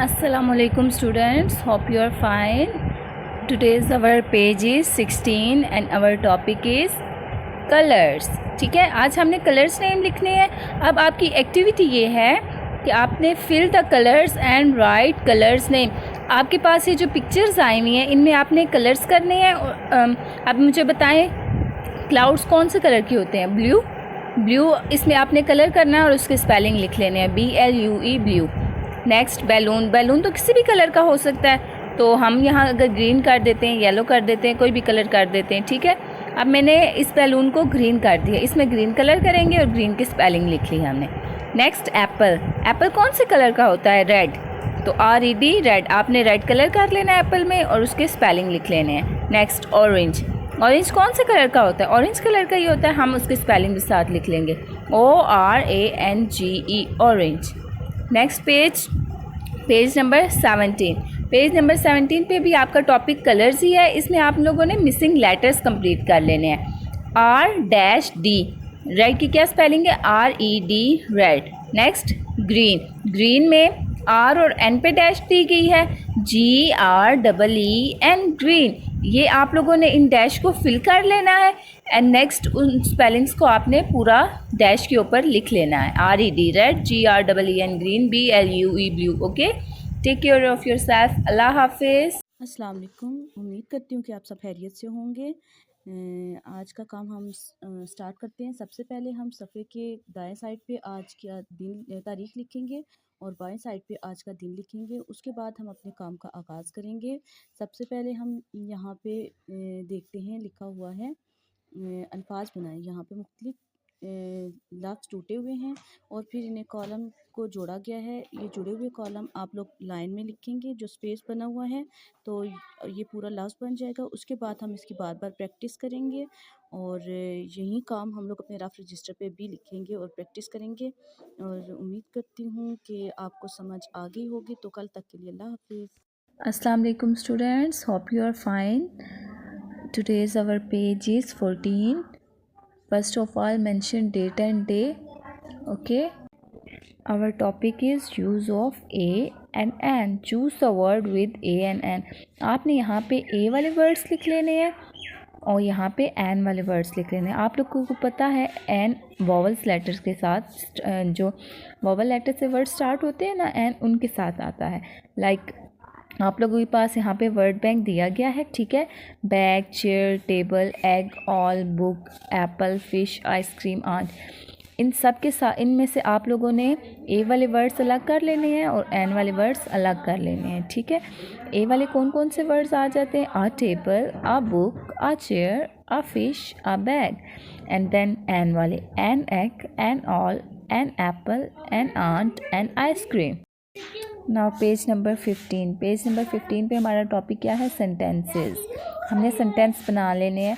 Assalamualaikum students, hope you are fine. Today's our page is 16 and our topic is colors. ठीक है, आज हमने colours name लिखने हैं. अब आपकी एक्टिविटी ये है कि आपने fill the colours and write colours name. आपके पास ये जो पिक्चर्स आई हुई हैं इनमें आपने कलर्स करने हैं. आप मुझे बताएं क्लाउड्स कौन से कलर के होते हैं? ब्लू. इसमें आपने कलर करना है और उसके स्पेलिंग लिख लेने हैं, BLUE ब्लू. नेक्स्ट बैलून तो किसी भी कलर का हो सकता है, तो हम यहाँ अगर ग्रीन कर देते हैं, येलो कर देते हैं, कोई भी कलर कर देते हैं. ठीक है, अब मैंने इस बैलून को ग्रीन कर दिया, इसमें ग्रीन कलर करेंगे और ग्रीन की स्पेलिंग लिख ली हमने. नेक्स्ट एप्पल कौन से कलर का होता है? रेड. तो RED रेड, आपने रेड कलर कर लेना है एप्पल में और उसके स्पेलिंग लिख लेने हैं. नेक्स्ट ऑरेंज कौन से कलर का होता है? ऑरेंज कलर का ही होता है, हम उसके स्पेलिंग भी साथ लिख लेंगे, ORANGE orange. Next page number 17. Page number 17 पे भी आपका टॉपिक कलर्स ही है. इसमें आप लोगों ने मिसिंग लेटर्स कंप्लीट कर लेने हैं. R-D रेड की क्या स्पेलिंग है? RED red. नेक्स्ट ग्रीन में R और N पे डैश दी गई है, GREEN ग्रीन. ये आप लोगों ने इन डैश को फिल कर लेना है एंड नेक्स्ट उन स्पेलिंग्स को आपने पूरा डैश के ऊपर लिख लेना है. RED red, GREEN green, BLUE blue. Okay, take care of yourself. अल्लाह हाफिज़. अस्सलाम वालेकुम. उम्मीद करती हूँ कि आप सब खैरियत से होंगे. आज का काम हम स्टार्ट करते हैं. सबसे पहले हम सफ़े के दाएं साइड पे आज का दिन तारीख लिखेंगे और बाएं साइड पे आज का दिन लिखेंगे. उसके बाद हम अपने काम का आगाज़ करेंगे. सबसे पहले हम यहाँ पे देखते हैं, लिखा हुआ है अल्फाज बनाएं. यहाँ पे मुख्तलिफ लफ्ज़ टूटे हुए हैं और फिर इन्हें कॉलम को जोड़ा गया है. ये जुड़े हुए कॉलम आप लोग लाइन में लिखेंगे. जो स्पेस बना हुआ है तो ये पूरा लफ्ज़ बन जाएगा. उसके बाद हम इसकी बार बार प्रैक्टिस करेंगे और यही काम हम लोग अपने रफ रजिस्टर पे भी लिखेंगे और प्रैक्टिस करेंगे. और उम्मीद करती हूँ कि आपको समझ आ गई होगी. तो कल तक के लिए अल्लाह हाफिज़. Assalamu alaikum students, hope you are fine. Today's our page is 14. First of all, mention date and day. Okay, our topic is use of A and N. Choose the word with A and N. आपने यहाँ पे A वाले words लिख लेने हैं और यहाँ पे N वाले वर्ड्स लिख लेने हैं. आप लोगों को पता है N वॉवल्स लेटर्स के साथ, जो वॉवल लेटर से वर्ड स्टार्ट होते हैं ना, N उनके साथ आता है. लाइक आप लोगों के पास यहाँ पे वर्ड बैंक दिया गया है. ठीक है, bag, chair, table, egg, all, book, apple, fish, ice cream, ant. इन सब के साथ इनमें से आप लोगों ने ए वाले वर्ड्स अलग कर लेने हैं और एन वाले वर्ड्स अलग कर लेने हैं. ठीक है, ए वाले कौन कौन से वर्ड्स आ जाते हैं? A table, a book, a chair, a fish, a bag. And then an वाले an egg, an all, an apple, an ant, an ice cream. Now page number 15. Page number 15 पे हमारा टॉपिक क्या है? सेंटेंसेस. हमने sentence बना लेने हैं.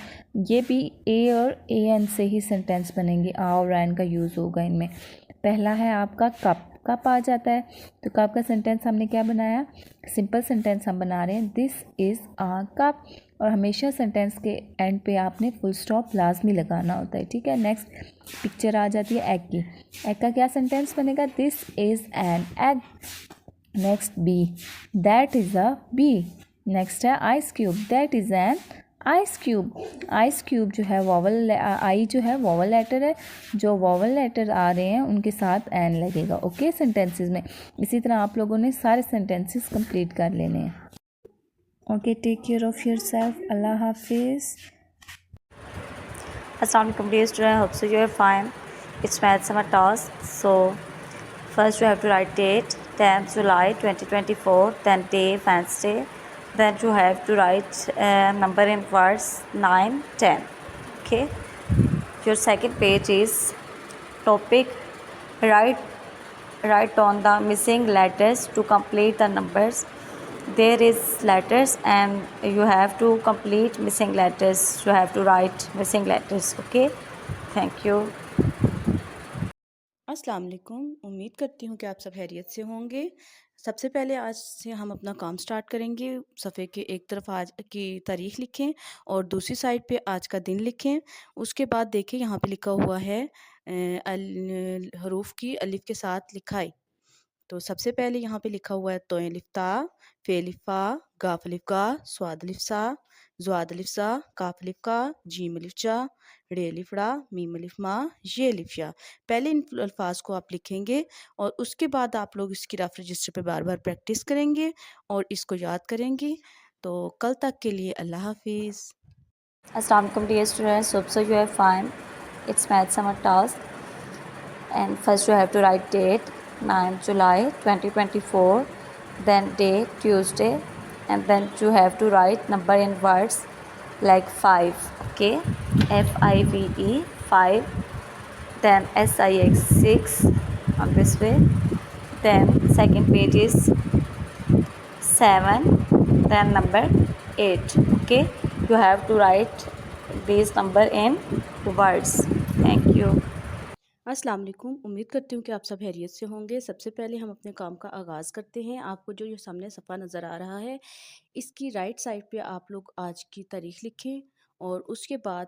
ये भी ए और AN से ही सेंटेंस बनेंगे. आ और एन का यूज़ होगा इनमें. पहला है आपका कप आ जाता है, तो कप का सेंटेंस हमने क्या बनाया? सिंपल सेंटेंस हम बना रहे हैं, दिस इज़ आ कप. और हमेशा सेंटेंस के एंड पे आपने फुल स्टॉप लाजमी लगाना होता है. ठीक है, नेक्स्ट पिक्चर आ जाती है एग की. एग का क्या सेंटेंस बनेगा? This is an egg. Next bee, that is a bee. Next है ice cube, that is an ice cube. Ice cube जो है वॉवल, आई जो है वॉवल लेटर है. जो वॉवल लेटर आ रहे हैं उनके साथ एन लगेगा. ओके, सेंटेंसेस में इसी तरह आप लोगों ने सारे सेंटेंसेस कंप्लीट कर लेने हैं. Okay, take care of yourself. अल्लाह हाफिज़. Assalamu alaikum dear student, hope so you are fine. It's math summer task. So first you have to write date 10th July 2024, then day Wednesday, then you have to write number in words 9 10. Okay, your second page is topic write on the missing letters to complete the numbers. There is letters and you have to complete missing letters. You have to write missing letters. Okay, thank you. अस्सलाम वालेकुम. उम्मीद करती हूँ कि आप सब खैरियत से होंगे. सबसे पहले आज से हम अपना काम स्टार्ट करेंगे. सफ़े के एक तरफ आज की तारीख लिखें और दूसरी साइड पे आज का दिन लिखें. उसके बाद देखें यहाँ पे लिखा हुआ है हरूफ की अलिफ के साथ लिखाई. तो सबसे पहले यहाँ पे लिखा हुआ है तोय लिफ्ता, फे लिफ़ा, गाफ लिफ़ा, स्वाद लिफ़सा, ज़्वाद लिफ़सा, काफ लिफ़का, जीम लिफ़चा, रे लिफ़ड़ा, मीम लिफ़मा, ये लिफ़या। पहले इन अल्फाज को आप लिखेंगे और उसके बाद आप लोग इसकी रफ रजिस्टर पे बार बार प्रैक्टिस करेंगे और इसको याद करेंगे। तो कल तक के लिए अल्लाह हाफिज़। Assalamu alaikum dear students, hope so you are fine. It's math summer task, and first you have to write date 9 July 2024, then day Tuesday, and then you have to write number in words like 5, okay, FIVE 5, then SIX 6 on this way, then second page is 7, then number 8, okay. You have to write these number in words. Thank you. अस्सलाम वालेकुम। उम्मीद करती हूँ कि आप सब खैरियत से होंगे। सबसे पहले हम अपने काम का आगाज़ करते हैं। आपको जो ये सामने सफ़ा नज़र आ रहा है, इसकी राइट साइड पे आप लोग आज की तारीख़ लिखें और उसके बाद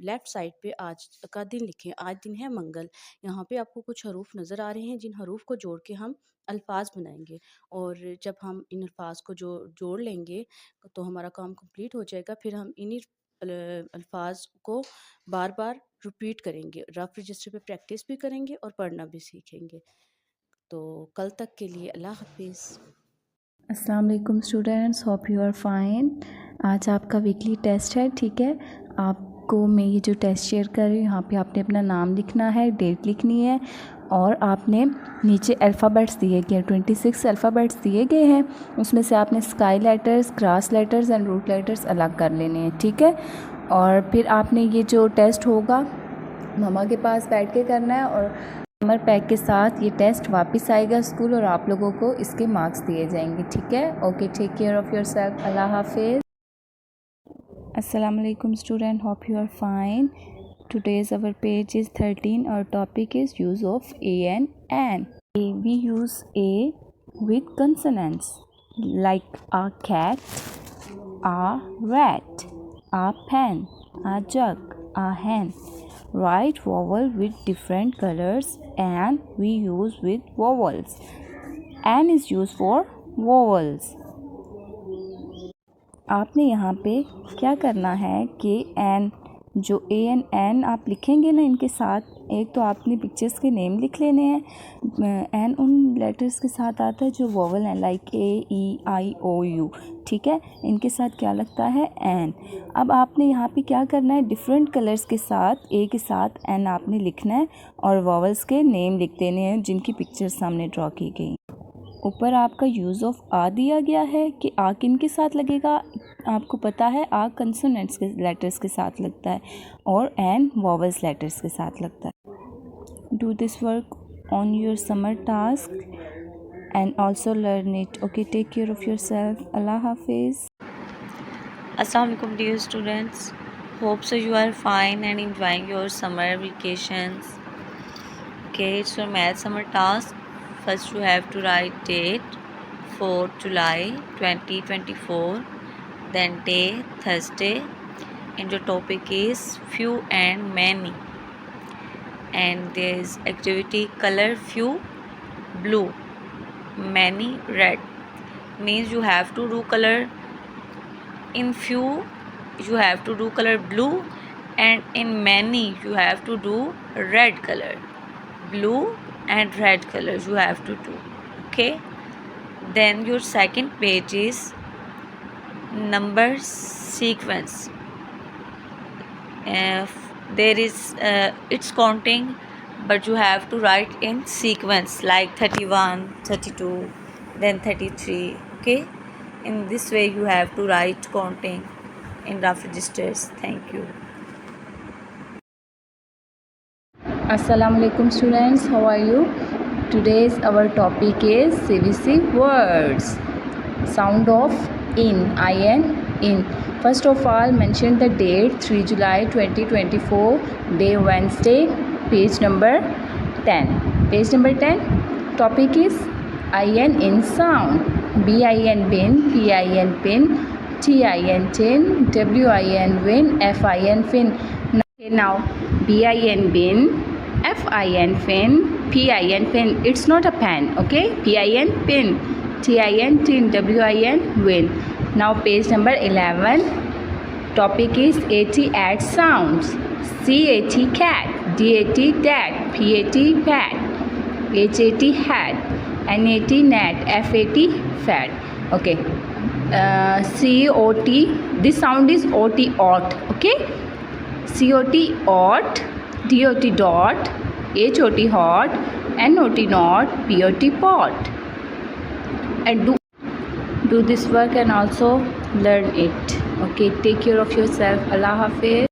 लेफ़्ट साइड पे आज का दिन लिखें। आज दिन है मंगल। यहाँ पे आपको कुछ हरूफ नज़र आ रहे हैं, जिन हरूफ को जोड़ के हम अल्फाज बनाएंगे और जब हम इन अल्फाज को जोड़ लेंगे तो हमारा काम कंप्लीट हो जाएगा। फिर हम इन्हीं अल्फाज को बार बार रिपीट करेंगे, रफ रजिस्टर पे प्रैक्टिस भी करेंगे और पढ़ना भी सीखेंगे। तो कल तक के लिए अल्लाह हाफिज़। अस्सलाम वालेकुम students, hope you are fine. आज आपका वीकली टेस्ट है, ठीक है। आपको मैं ये जो टेस्ट शेयर कर रही हूँ, यहाँ पे आपने अपना नाम लिखना है, डेट लिखनी है और आपने नीचे अल्फ़ाबेट्स दिए गए 26 अल्फ़ाबेट्स दिए गए हैं। उसमें से आपने sky letters, grass letters and root letters अलग कर लेने हैं, ठीक है। और फिर आपने ये जो टेस्ट होगा मम्मा के पास बैठ के करना है और समर पैक के साथ ये टेस्ट वापस आएगा स्कूल और आप लोगों को इसके मार्क्स दिए जाएंगे, ठीक है। Okay, take care of yourself. अल्लाह हाफिज़। अस्सलाम वालेकुम student, hope you are fine. Today's our page is 13. Our topic is use of A and N. We use A with consonants like a cat, a rat, a pen, a jug, a hen. Write vowel with different colors and we use with vowels. N is used for vowels. आपने यहाँ पे क्या करना है कि N जो A and N आप लिखेंगे ना, इनके साथ एक तो आपने पिक्चर्स के नेम लिख लेने हैं। N उन लेटर्स के साथ आता है जो वोवल हैं, like A, E, I, O, U, ठीक है। इनके साथ क्या लगता है N। अब आपने यहाँ पे क्या करना है, डिफरेंट कलर्स के साथ A के साथ N आपने लिखना है और वोवल्स के नेम लिख देने हैं जिनकी पिक्चर्स सामने ड्रॉ की गई। ऊपर आपका यूज़ ऑफ आ दिया गया है कि आ किन के साथ लगेगा। आपको पता है आ कंसोनेंट्स के लेटर्स के साथ लगता है और एन वॉवल्स लेटर्स के साथ लगता है। Do this work on your summer task and also learn it. Okay, take care of yourself. अल्लाह हाफिज़। Assalamu alaikum dear students, hope so you are fine and enjoying your summer vacations. Okay, it's your math summer task. First you have to write date 4 July 2024, then day Thursday, and your topic is few and many, and there is activity color few blue, many red. Means you have to do color in few you have to do color blue and in many you have to do red color. Blue and red colors you have to do, okay. Then your second page is number sequence. There is it's counting, but you have to write in sequence like 31, 32, then 33, okay. In this way you have to write counting in rough registers. Thank you. Assalamu alaikum students, how are you? Today's our topic is CVC words. Sound of in, in. First of all, mention the date 3 July 2024, day Wednesday, page number 10. Page number 10, topic is in sound. BIN bin, PIN pin, TIN tin, WIN win, FIN fin. Now BIN bin, F-I-N fin, P-I-N pin, it's not a pen, okay, P-I-N pin, T-I-N tin, W-I-N win. Now page number 11, topic is A-T add sounds. C-A-T cat, D-A-T dad, P-A-T pat, H-A-T hat, N-A-T net, F-A-T fat. Okay, C-O-T, this sound is O-T ot, okay, C-O-T ot, D-O-T dot, H-O-T hot, N-O-T not, P-O-T pot. And do this work and also learn it. Okay, take care of yourself. Allah Hafiz.